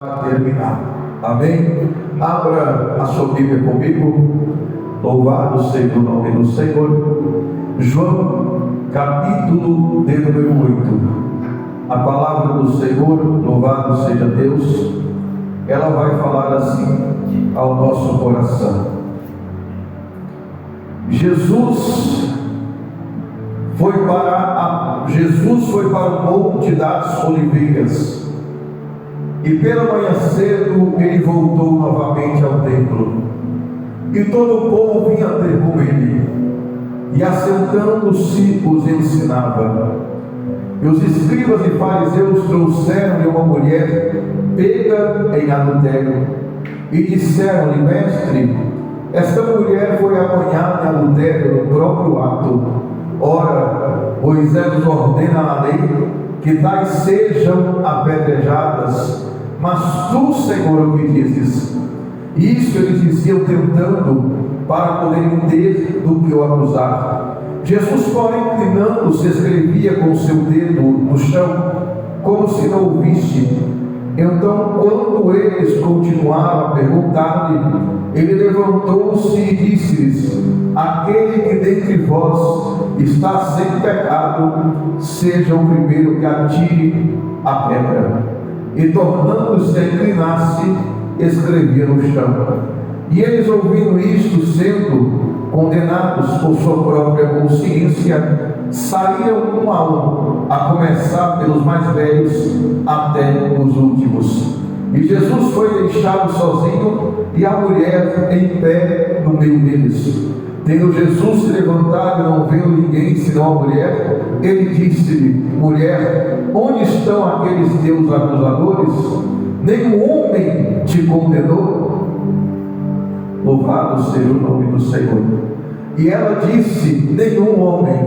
Para terminar, amém? Abra a sua Bíblia comigo. Louvado seja o nome do Senhor. João, capítulo de número 8. A palavra do Senhor, louvado seja Deus, ela vai falar assim ao nosso coração. Jesus foi para o Monte das Oliveiras. E pela manhã cedo ele voltou novamente ao templo, e todo o povo vinha ter com ele, e assentando-se os ensinava. E os escribas e fariseus trouxeram-lhe uma mulher pega em adultério, e disseram-lhe: Mestre, esta mulher foi apanhada em adultério no próprio ato. Ora, Moisés ordena na lei que tais sejam apedrejadas, mas tu, Senhor, o que dizes? Isso eles diziam tentando, para poderem ter do que o acusar. Jesus, porém, inclinando-se, escrevia com o seu dedo no chão, como se não ouvisse. Então, quando eles continuaram a perguntar-lhe, ele levantou-se e disse-lhes: Aquele que dentre vós está sem pecado, seja o primeiro que atire a pedra. E tornando-se a inclinar-se, escrevia no chão. E eles, ouvindo isto, sendo condenados por sua própria consciência, saíram um a um, a começar pelos mais velhos até os últimos. E Jesus foi deixado sozinho, e a mulher em pé no meio deles. Tendo Jesus se levantado e não vendo ninguém senão a mulher, ele disse-lhe: Mulher, onde estão aqueles teus acusadores? Nenhum homem te condenou? Louvado seja o nome do Senhor. E ela disse: Nenhum homem.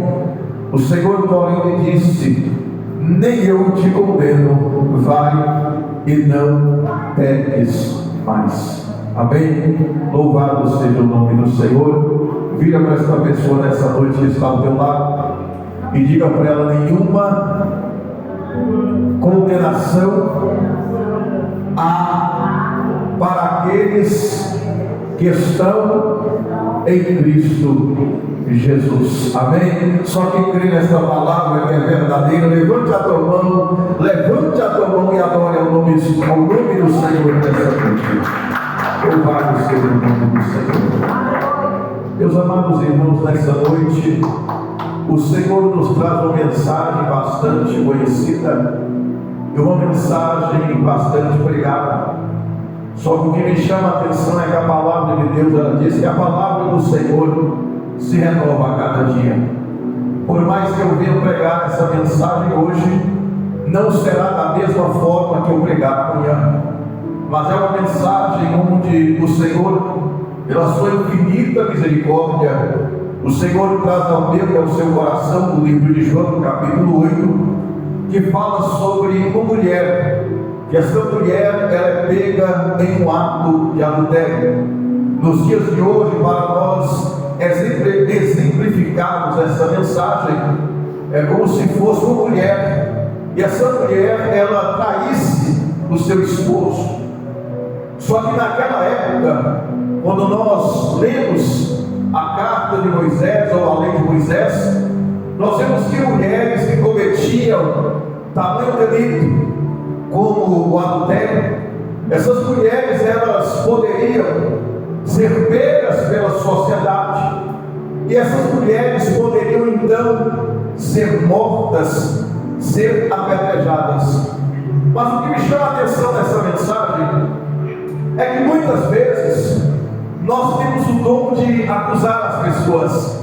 O Senhor, porém, lhe disse: Nem eu te condeno, vai e não peques mais. Amém? Louvado seja o nome do Senhor. Vira para esta pessoa nessa noite que está ao teu lado e diga para ela: nenhuma condenação há para aqueles que estão em Cristo Jesus. Amém? Só quem crê nesta palavra que é verdadeira, levante a tua mão e adore ao nome do Senhor nessa noite. Louvado seja o nome do Senhor. Meus amados irmãos, nessa noite o Senhor nos traz uma mensagem bastante conhecida e uma mensagem bastante pregada. Só que o que me chama a atenção é que a palavra de Deus, ela diz que a palavra do Senhor se renova a cada dia. Por mais que eu venha pregar essa mensagem hoje, não será da mesma forma que eu pregar amanhã, mas é uma mensagem onde o Senhor, pela sua infinita misericórdia, o Senhor traz ao meu e ao seu coração o livro de João, capítulo 8, que fala sobre uma mulher, que essa mulher ela é pega em um ato de adultério. Nos dias de hoje, para nós exemplificarmos essa mensagem, é como se fosse uma mulher, e essa mulher ela traísse o seu esposo. Só que naquela época, quando nós lemos a carta de Moisés ou a lei de Moisés, nós vemos que mulheres que cometiam tamanho delito como o adultério, essas mulheres elas poderiam ser pegas pela sociedade, e essas mulheres poderiam então ser mortas, ser apedrejadas. Mas o que me chama a atenção nessa mensagem é que muitas vezes nós temos o dom de acusar as pessoas,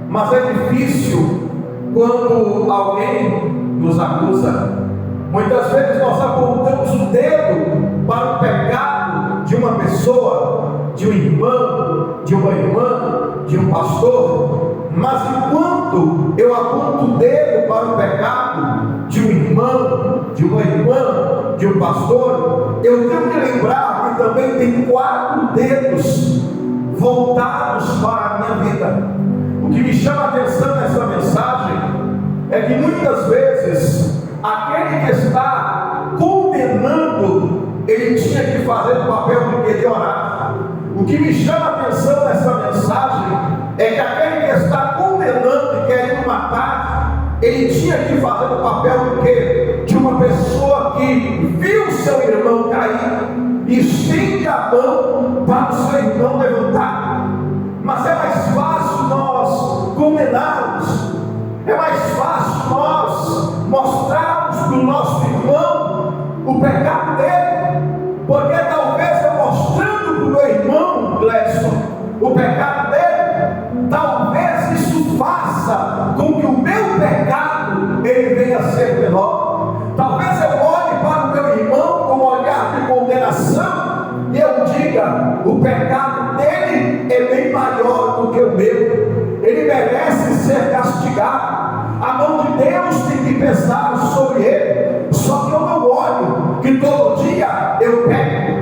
mas é difícil quando alguém nos acusa. Muitas vezes nós apontamos o dedo para o pecado de uma pessoa, de um irmão, de uma irmã, de um pastor, mas enquanto eu aponto o dedo para o pecado de um irmão, de uma irmã, de um pastor, eu tenho que lembrar que também tem 4 dedos voltados para a minha vida. O que me chama a atenção nessa mensagem é que muitas vezes aquele que está condenando fazer o papel de orar. O que me chama a atenção nessa mensagem é que aquele que está condenando e querendo matar, ele tinha que fazer o papel do quê? De uma pessoa que viu seu irmão cair e estende a mão para o seu irmão levantar. Mas é mais fácil nós condenarmos, é mais fácil nós mostrarmos para o nosso irmão o pecado dele, porque talvez eu mostrando para o meu irmão, Gleison, o pecado dele, talvez isso faça com que o meu pecado ele venha a ser menor. Talvez eu olhe para o meu irmão com um olhar de condenação e eu diga: o pecado dele é bem maior do que o meu, ele merece ser castigado, a mão de Deus tem que pesar sobre ele. Só que eu não olho que todo dia eu peco,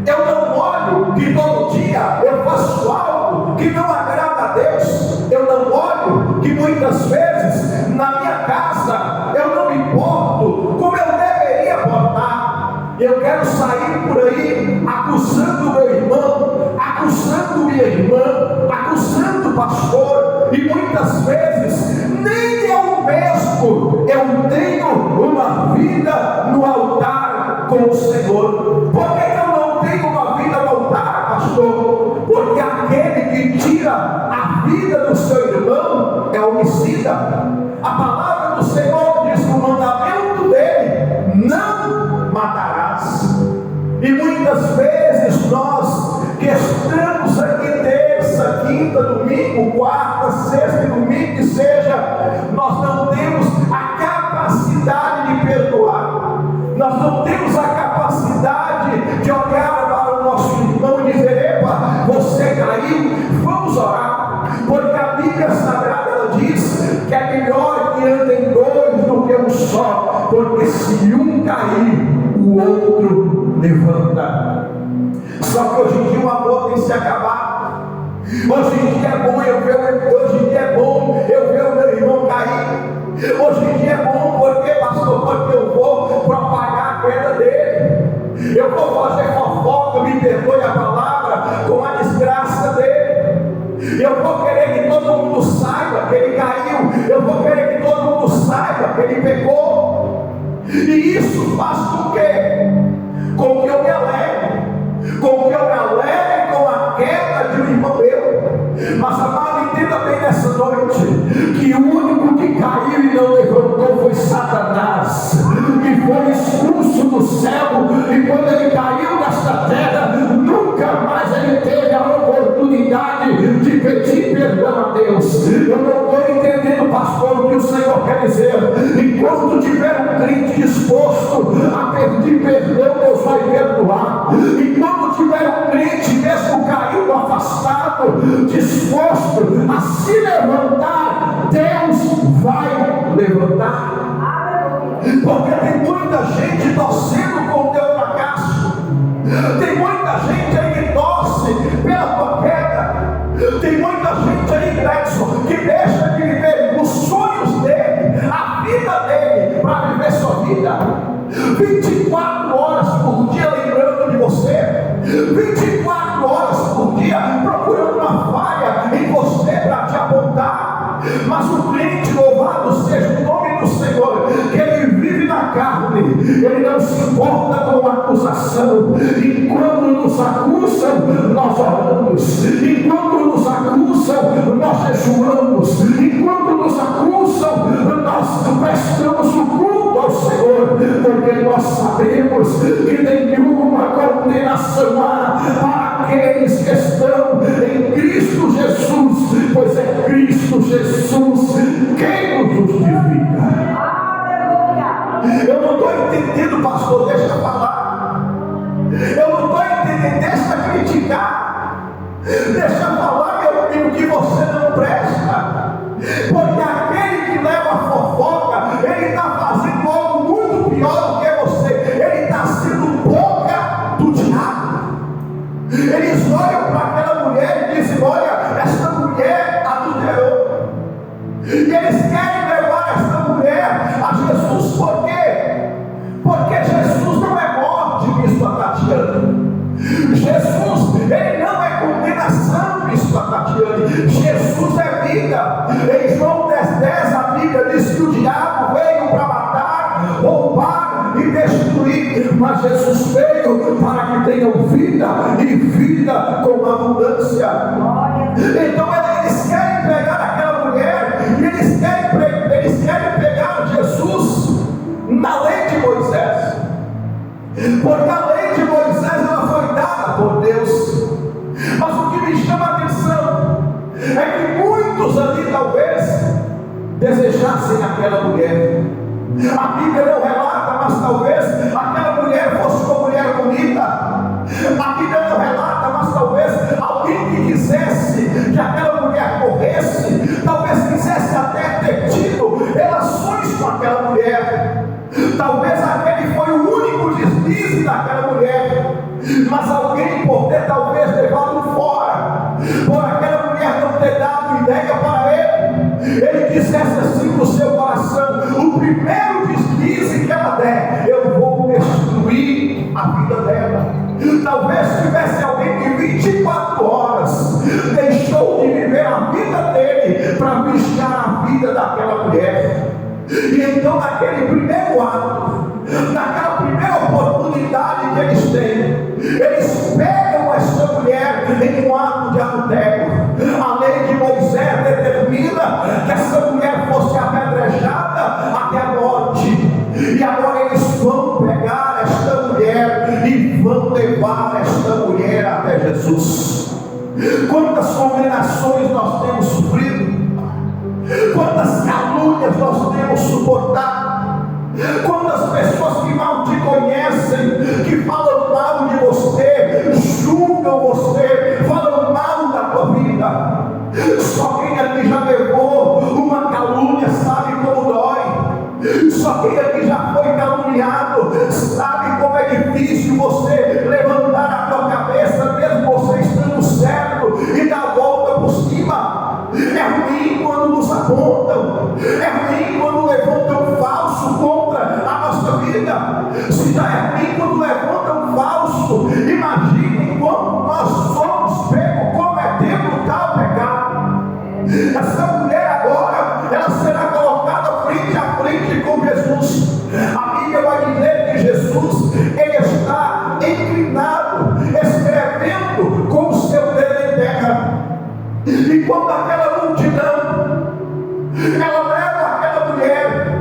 eu não olho que todo dia eu faço algo que não agrada a Deus, eu não olho que muitas vezes na minha casa eu não me porto como eu deveria portar. Eu quero sair por aí acusando meu irmão, acusando minha irmã, acusando o pastor, e muitas vezes nem eu mesmo eu tenho uma vida no altar com o Senhor. Por que eu não tenho uma vida no altar, pastor? Porque aquele que tira a vida do seu irmão é homicida. A palavra do Senhor diz no mandamento dele: não matarás. E muitas vezes nós que estamos aqui terça, quinta, domingo, quarta, sexta e domingo que seja, nós não temos a capacidade de perdoar, nós não temos a capacidade de olhar para o nosso irmão e dizer: epa, você caiu, vamos orar, porque a Bíblia Sagrada ela diz que é melhor que andem dois do que um só, porque se um cair, o outro levanta. Só que hoje em dia o amor tem se acabado. Hoje em dia é bom eu ver o meu irmão cair. Hoje em dia é bom porque, pastor, porque eu vou propagar a queda dele, eu vou fazer fofoca, me perdoe a palavra, com a desgraça dele. Eu vou querer que todo mundo saiba que ele caiu, eu vou querer que todo mundo saiba que ele pecou. E isso faz com quê? Com que eu me alegre, com que eu me alegre com a queda de um irmão meu. Mas amado, entenda bem nessa noite que o único que caiu e não levantou foi Satanás, que foi expulso do céu, e quando ele caiu nesta terra, nunca mais ele teve a oportunidade de pedir perdão a Deus. Eu não estou entendendo, pastor, o que o Senhor quer dizer. Enquanto tiver um crente disposto a pedir perdão, Deus vai perdoar. Enquanto tiver um crente, mesmo caído, afastado, disposto a se levantar, Deus vai levantar. Porque tem muita gente torcendo com o teu fracasso, tem muita gente aí que torce pela tua queda, tem muita gente aí, Gleison, que deixa de viver os sonhos dele, a vida dele, para viver sua vida 24 horas por dia, lembrando de você, 24 horas por dia procurando uma falha em você para te apontar. Mas o crente, louvado seja o nome do Senhor, que ele vive na carne, ele não se importa com a acusação. E quando nos acusam, nós oramos. E quando nos acusam, nós jejuamos. E quando nos acusam, nós prestamos o culto ao Senhor, porque nós sabemos que nenhuma condenação há para aqueles que estão em Cristo Jesus, pois é Cristo Jesus quem nos justifica. Eu não estou entendendo, pastor, deixa eu falar. Eu não estou entendendo, deixa eu criticar, deixa eu falar, meu filho, que você não presta, porque aquele que leva a fofoca, ele está fazendo algo muito pior do que você, ele está sendo veio para que tenham vida e vida com abundância. Então eles querem pegar aquela mulher, e eles querem pegar Jesus na lei de Moisés, porque a lei de Moisés ela foi dada por Deus. Mas o que me chama a atenção é que muitos ali talvez desejassem aquela mulher. A Bíblia não relata, mas talvez aquela mulher fosse uma mulher bonita. A Bíblia não relata, mas talvez alguém que quisesse que aquela mulher morresse, talvez quisesse até ter tido relações com aquela mulher. Talvez aquele foi o único deslize daquela mulher, mas alguém por ter talvez levado fora, por aquela mulher não ter dado ideia para ele dissesse assim no seu coração: o primeiro deslize que ela der, eu vou destruir a vida dela. Talvez tivesse alguém que 24 horas deixou de viver a vida dele para vigiar a vida daquela mulher. E então naquele primeiro ato, naquela primeira oportunidade que eles têm, eles pegam esta mulher em um ato de adultério. A lei de Moisés determina que essa mulher fosse apedrejada até a morte. E agora eles vão pegar esta mulher e vão levar esta mulher até Jesus. Quantas condenações nós temos sofrido, quantas calúnias nós temos suportado, quantas pessoas que mal te conhecem, que falam mal de você, julgam você, falam mal da tua vida. Só quem aqui já levou uma calúnia sabe como dói. Só quem aqui já foi caluniado sabe como é difícil você levantar a tua cabeça, mesmo você estando certo, e dar a volta por cima. É ruim quando nos apontam, é ruim quando levantam falso contra a nossa vida. Se já é ruim quando levantam falso, imagine quando nós somos pegos cometendo tal pecado. Essa mulher agora, ela será colocada frente a frente com Jesus. A Bíblia vai dizer que Jesus, ele está inclinado, escrevendo com o seu dedo em terra. E quando aquela multidão, ela leva aquela mulher,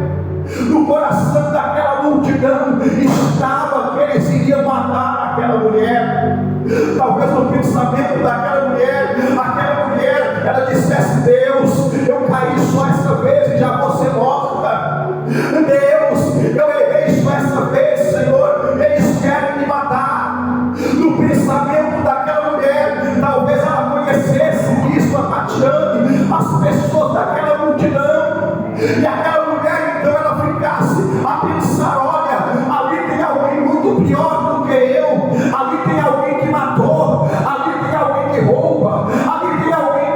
no coração daquela multidão estava que eles iriam matar aquela mulher. Talvez no pensamento daquela mulher, ela dissesse: Deus, eu caí só essa vez e já vou ser morta. Deus, eu errei só essa vez, Senhor, eles querem me matar. No pensamento daquela mulher, talvez ela conhecesse isso, a Tatiane, as pessoas daquela multidão, e aquela mulher então ela ficasse a pensar: olha, ali tem alguém muito pior do que eu, ali tem alguém que matou, ali tem alguém que rouba, ali tem alguém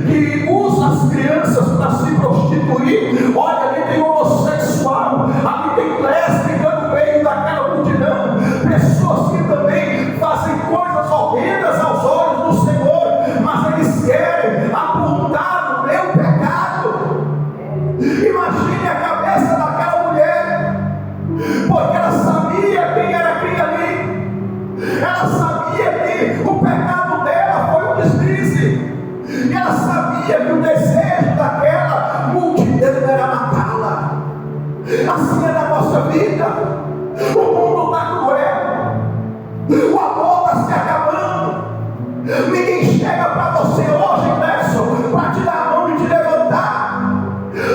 que usa as crianças para se prostituir, olha, ali tem homossexual, ali tem lésbica no meio daquela multidão, pessoas que também fazem coisas horrendas aos olhos do Senhor, mas eles querem apontar o meu pecado. Imagine a cabeça daquela mulher, porque ela sabia quem era quem ali, ela sabia que o pecado dela foi um deslize, e ela sabia que o desejo daquela multidão era matá-la. Assim é na nossa vida, o mundo está cruel, o amor está se acabando. Ninguém chega para você hoje, Nelson, para te dar a mão e te levantar.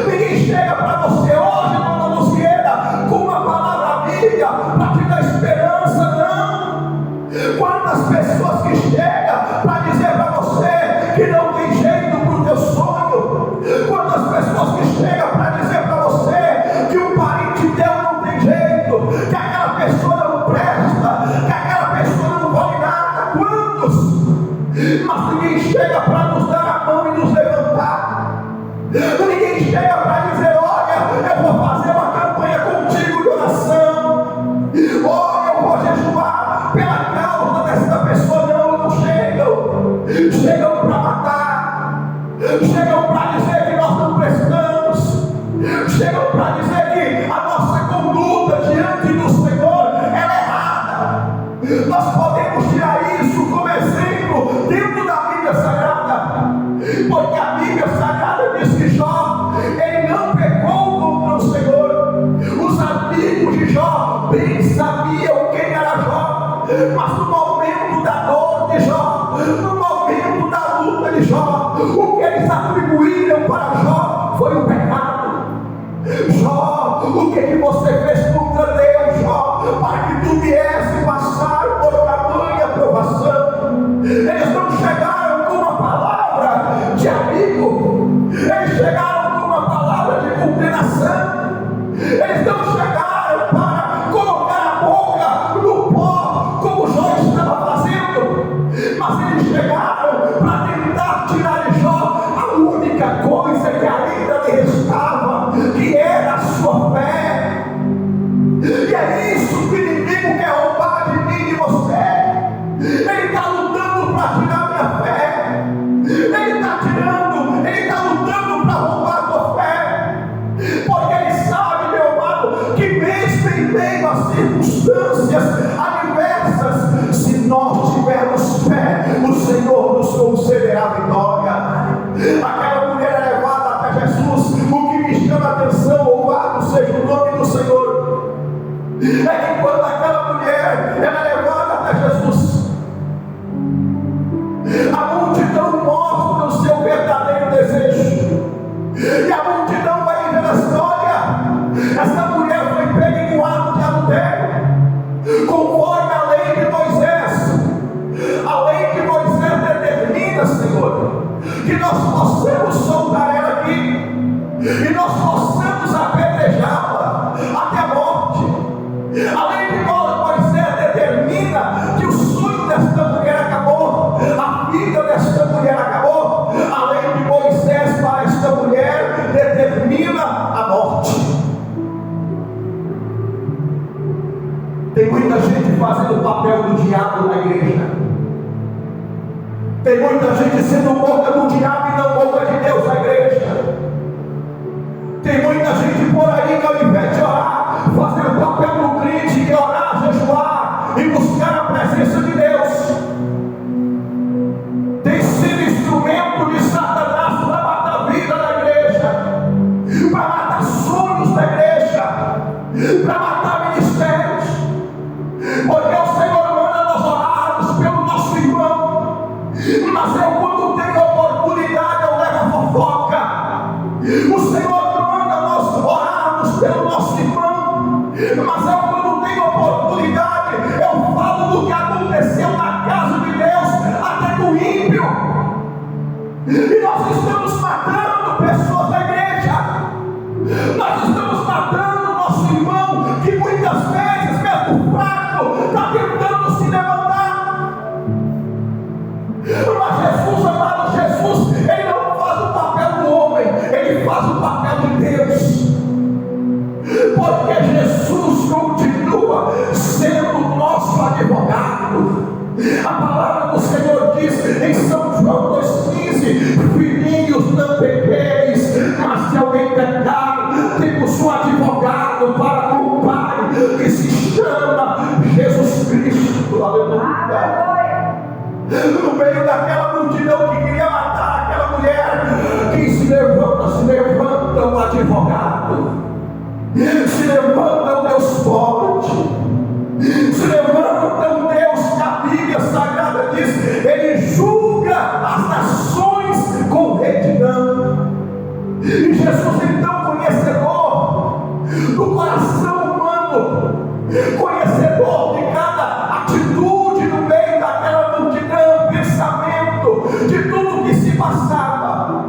Ninguém chega para você hoje, dona Luciana, com uma palavra bíblica para te dar esperança, não. Quantas pessoas que chegam para dizer para você que não tem jeito para o teu sonho, Nós podemos tirar isso como exemplo dentro da Bíblia Sagrada, porque a Bíblia Sagrada diz que Jó, ele não pecou contra o Senhor. Os amigos de Jó bem sabiam quem era Jó, mas no momento da dor de Jó, no momento da luta de Jó, o que eles atribuíram para Jó foi o pecado. Jó, o que você fez contra Deus, Jó, para que tu viesse passar por tamanha provação? Eles não chegaram com uma palavra de amigo, eles chegaram com uma palavra de condenação, eles não chegaram para colocar a boca no pó, como Jó estava fazendo, mas eles chegaram para tentar tirar de Jó a única coisa que ainda lhe restava, que era a sua fé. E é isso que o inimigo quer roubar de mim e de você. Ele está lutando para tirar minha fé, ele está lutando para roubar a tua fé, porque ele sabe, meu amado, que mesmo em meio a circunstâncias adversas, se nós tivermos fé, o Senhor nos concederá vitória. Aquela mulher é levada até Jesus. O que me chama a atenção, louvado seja o nome do Senhor, é que quando aquela mulher ela é levada até Jesus, a multidão mostra o seu verdadeiro desejo, e a multidão vai dizer assim: olha, essa mulher foi pega em um ato de adultério, conforme a lei de Moisés. A lei de Moisés determina, Senhor, que nós possamos soltar ela aqui, e nós possamos apedrejá-la até a morte. A lei de Moisés determina que o sonho desta mulher acabou, a vida desta mulher acabou. A lei de Moisés para esta mulher determina a morte. Tem muita gente fazendo o papel do diabo na igreja. Tem muita gente sendo boca do diabo e não boca de Deus na igreja. Tem muita gente por aí que ao invés de orar, fazer o papel do crente, e orar, jejuar e buscar a presença de Deus, tem sido instrumento de Satanás para matar a vida da igreja, para matar sonhos da igreja, para matar ministérios, porque o Senhor manda nós orarmos pelo nosso irmão, mas eu, quando tenho oportunidade, eu levo a fofoca. O Senhor manda nós orarmos pelo nosso irmão, mas eu, quando tenho oportunidade, eu falo do que aconteceu na casa de Deus, até do ímpio. E nós estamos matando pessoas da igreja, nós estamos matando o nosso irmão, que muitas vezes, mesmo fraco, está tentando se levantar. Mas Jesus, amado, Jesus, ele não faz o papel do homem, ele faz o papel de Deus, porque Jesus continua sendo o nosso advogado. A palavra do Senhor diz em São João 2,15: filhinhos, não pequeis, mas se alguém pecar, temos um advogado para com o Pai, que se chama Jesus Cristo. Aleluia. No meio daquela multidão que queria matar aquela mulher, quem se levanta o advogado, se levanta o Deus forte, se levanta o Deus que a Bíblia Sagrada diz, ele julga as nações com retidão. E Jesus, então, conhecedor do coração humano, conhecedor de cada atitude no meio daquela multidão, pensamento, de tudo que se passava,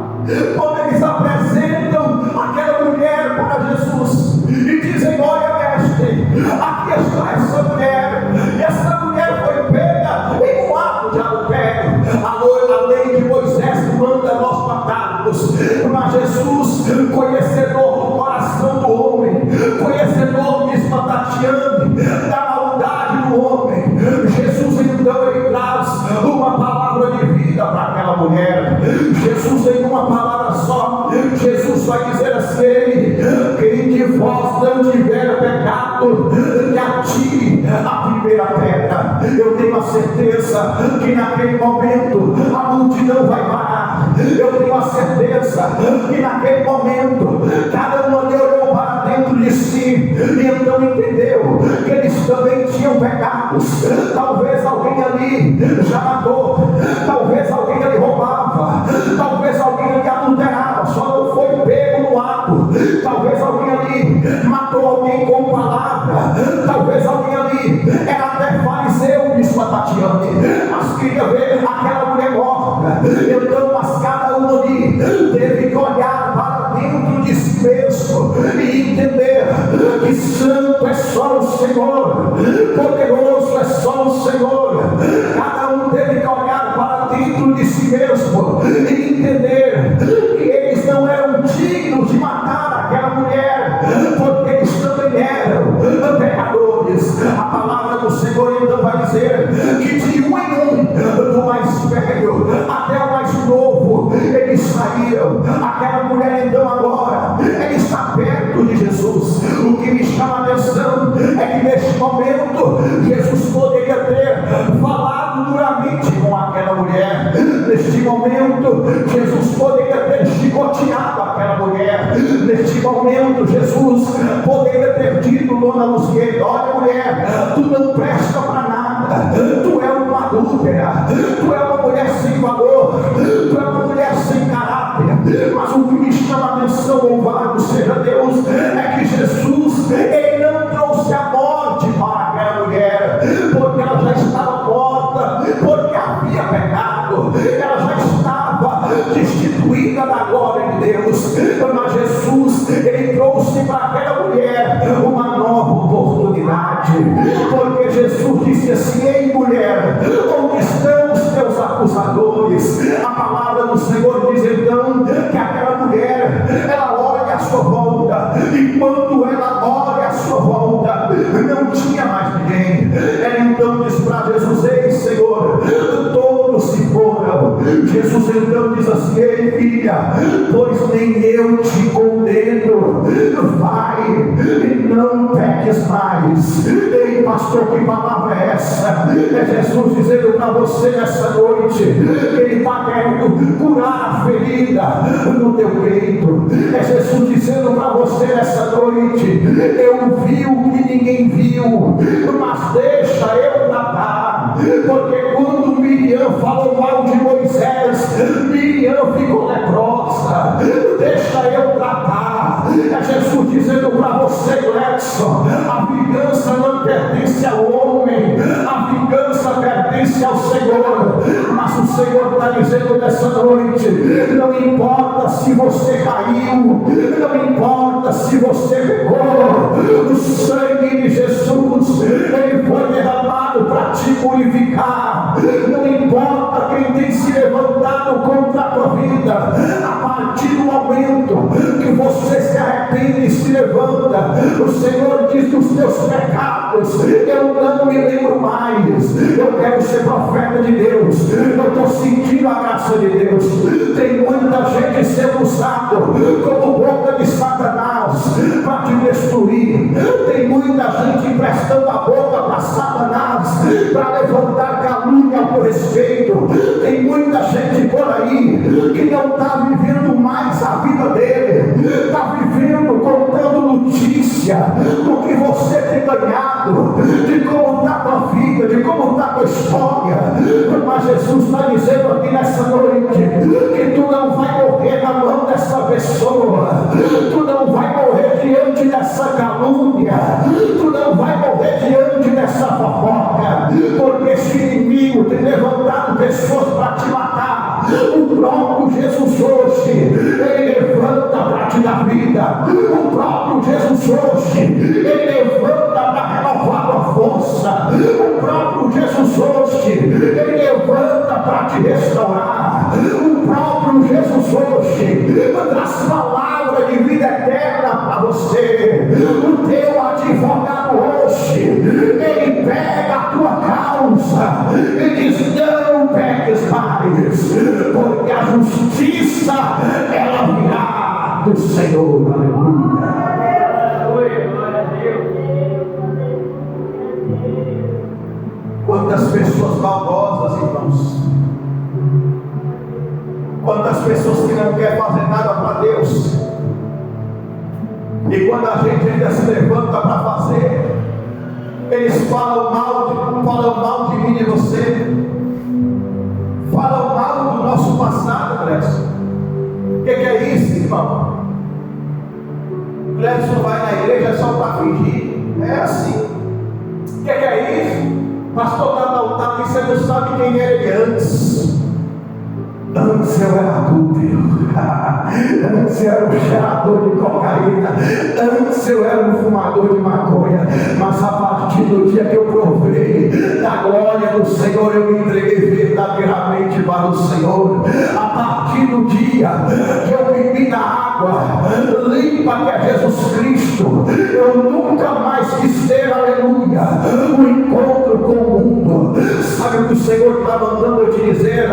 quando eles apresentam aquela mulher para Jesus e dizem: olha, mestre, aqui está essa mulher, e essa mulher foi pega em um ato de adultério. A lei de Moisés manda nós matarmos, mas Jesus, conhecedor do coração do homem, conhecedor mesmo da maldade do homem, Jesus então ele traz uma palavra de vida para aquela mulher. Jesus, em uma palavra só, Jesus vai dizer assim: quem de vós não tiver pecado, que atire a primeira primeira pedra, eu tenho a certeza que naquele momento a multidão vai parar. Eu tenho a certeza que naquele momento cada um olhou para dentro de si e então entendeu que eles também tinham pecados. Talvez alguém ali já matou, talvez alguém ali roubava, talvez alguém ali adulterava, só não foi pego no ato. Talvez alguém ali matou alguém com palavra, talvez alguém ali era até fariseu, disse a Tatiane, mas queria ver aquela mulher morta. Então, mas cada um ali teve que olhar para dentro de si mesmo e entender que santo é só o Senhor, poderoso é só o Senhor. Cada um teve que olhar para dentro de si mesmo e entender que eles não eram dignos de matar aquela mulher, porque eles também eram pecadores. A palavra do Senhor então vai dizer que de um em um, do mais velho até o mais novo, eles saíram. Aquela mulher então agora, ela está perto de Jesus. O que me chama a atenção é que neste momento Jesus poderia ter falado duramente com aquela mulher. Neste momento Jesus poderia ter chicoteado aquela mulher. Neste momento Jesus poderia ter dito, dona Luciene: olha mulher, tu não presta para nada, tu é uma adúltera, tu é uma mulher sem valor, tu é uma mulher sem caráter. Mas o que me chama a atenção, louvado seja Deus, é que Jesus, ele não trouxe a morte para aquela mulher, porque ela já estava morta, porque havia pecado, ela já estava destituída da glória de Deus. Mas Jesus, ele trouxe para aquela mulher uma nova oportunidade, porque Jesus disse assim: ei mulher, onde estão os teus acusadores? A palavra do Senhor diz então que aquela mulher, ela olha à sua volta, e quando ela olha à sua volta, não tinha mais ninguém. Ela então diz para Jesus: ei Senhor, todos se foram. Jesus então diz assim: ei filha, pois nem eu te condeno, vai e não peques mais. Ei pastor, que palavra é essa? É Jesus dizendo para você nessa noite, ele está querendo curar a ferida no teu peito. É Jesus dizendo para você nessa noite: eu vi o que ninguém viu, mas deixa eu tratar. Porque quando Miriam falou mal de Moisés, Miriam ficou leprosa. Deixa eu tratar. É Jesus dizendo para você, Gledson: a vingança não pertence ao homem, a vingança pertence ao Senhor. Mas o Senhor está dizendo nessa noite: não importa se você caiu, não importa se você pecou, o sangue de Jesus, ele foi derramado para te purificar. Não importa quem tem se levantado contra a tua vida, a partir do momento que você se arrepende e se levanta, o Senhor diz: dos teus pecados eu não me lembro mais. Eu quero ser profeta de Deus, eu estou sentindo a graça de Deus. Tem muita gente sendo usada como boca de Satanás para te destruir. Tem muita gente emprestando a boca para Satanás para levantar calúnia ao teu respeito. Tem muita gente por aí que não está vivendo mais a vida dele, está vivendo contando notícia do que você tem ganhado, de como está a tua vida, de como está a tua história. Mas Jesus está dizendo aqui nessa noite que tu não vai morrer na mão dessa pessoa, tu não vai morrer diante dessa calúnia, tu não vai morrer diante dessa fofoca, porque esse inimigo tem levantado pessoas para te matar. O próprio Jesus hoje, ele levanta para te dar vida. O próprio Jesus hoje, ele levanta para renovar tua força. O próprio Jesus hoje, ele levanta para te restaurar. O próprio Jesus hoje traz palavra de vida eterna para você. O teu advogado hoje, ele pega a tua causa e diz: não peques mais, porque a justiça ela virá do Senhor. Aleluia. Quantas pessoas maldosas, irmãos. Quantas pessoas que não querem fazer nada para Deus. E quando a gente ainda se levanta para fazer, eles falam mal de mim e de você. Falam mal do nosso passado, Clécio. O que é isso, irmão? Clécio vai na igreja só para fingir. É assim. O que é isso? Pastor está no altar e você não sabe quem era ele antes. Antes eu era adúltero. Antes eu era um cheirador de cocaína. Antes eu era um fumador de maconha. Mas a partir do dia que eu provei da glória do Senhor, eu me entreguei verdadeiramente para o Senhor. A partir do dia que eu bebi da água limpa que é Jesus Cristo, eu nunca mais quis ter, aleluia, um encontro com o mundo. Sabe o que o Senhor está mandando eu te dizer?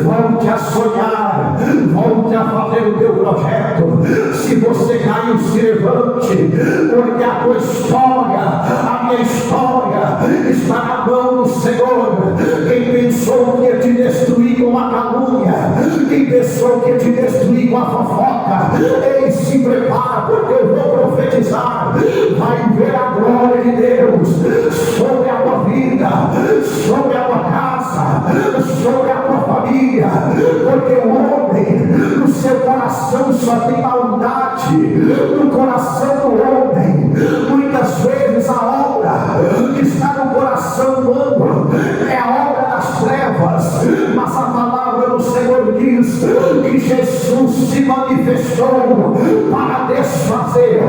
Volte a sonhar, volte a fazer o teu projeto. Se você caiu, se levante, porque a tua história, a minha história está na mão do Senhor. Quem pensou que ia te destruir com a calúnia, quem pensou que ia te destruir com a fofoca, ei, se prepara, porque eu vou profetizar. Vai ver a glória de Deus sobre a tua vida, sobre a tua casa, sobre a tua família, porque o homem, no seu coração só tem maldade. No coração do homem, muitas vezes a obra que está no coração humano é a obra das trevas, mas a palavra do Senhor diz que Jesus se manifestou para desfazer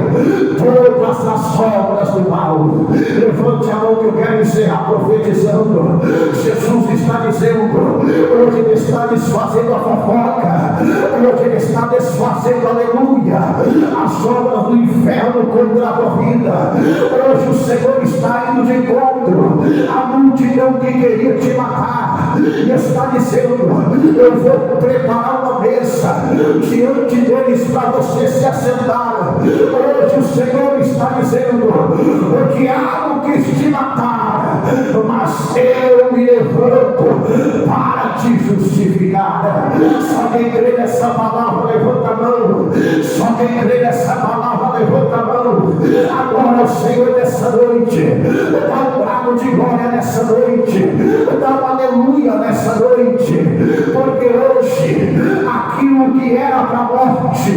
todas as obras do mal. Levante a mão que eu quero encerrar profetizando. Jesus está dizendo, hoje Ele está desfazendo a fofoca, hoje Ele está desfazendo, aleluia, as obras do inferno contra a tua vida. Hoje o Senhor está indo de encontro à multidão que queria te matar e está dizendo, eu vou preparar uma mesa diante deles para você se assentar. Hoje o Senhor está dizendo, o diabo quis te matar, mas eu me levanto para te justificar. Só quem crê nessa palavra levanta a mão. Só quem crê nessa palavra levanta a mão. Agora o Senhor nessa noite dá um brado de glória nessa noite, dá um aleluia nessa noite, porque hoje aquilo que era para a morte,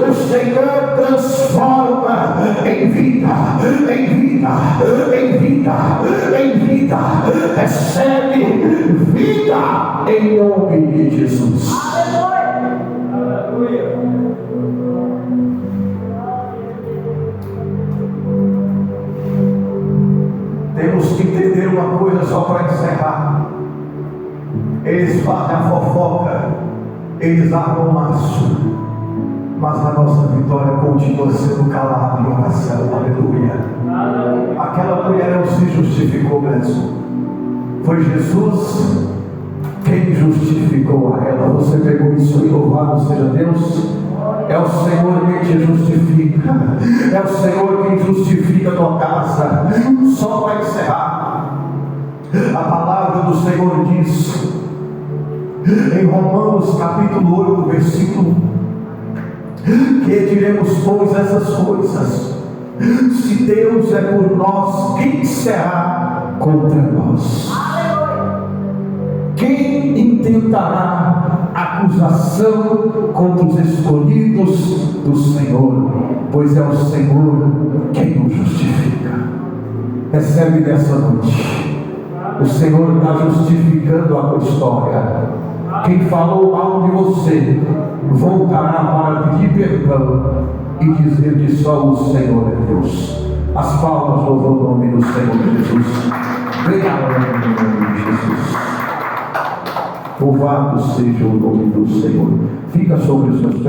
o Senhor transforma em vida, em vida, em vida, em vida. Recebe vida em nome de Jesus. Aleluia. Temos que entender uma coisa só para encerrar. Eles fazem a fofoca, eles armam o laço, mas a nossa vitória continua sendo calada em oração. Aleluia. Aquela mulher não se justificou mesmo. Foi Jesus quem justificou a ela. Você pegou isso e louvado seja Deus. É o Senhor quem te justifica. É o Senhor quem justifica a tua casa. Só para encerrar, a palavra do Senhor diz em Romanos capítulo 8, versículo 1, que diremos pois essas coisas? Se Deus é por nós, quem será contra nós? Quem intentará acusação contra os escolhidos do Senhor? Pois é o Senhor quem nos justifica. Recebe nessa noite. O Senhor está justificando a tua história. Quem falou mal de você voltará para pedir perdão e dizer que só o Senhor é Deus. As palmas louvam o nome do Senhor Jesus. Venha a glória no nome de Jesus. Louvado seja o nome do Senhor. Fica sobre os seus pés.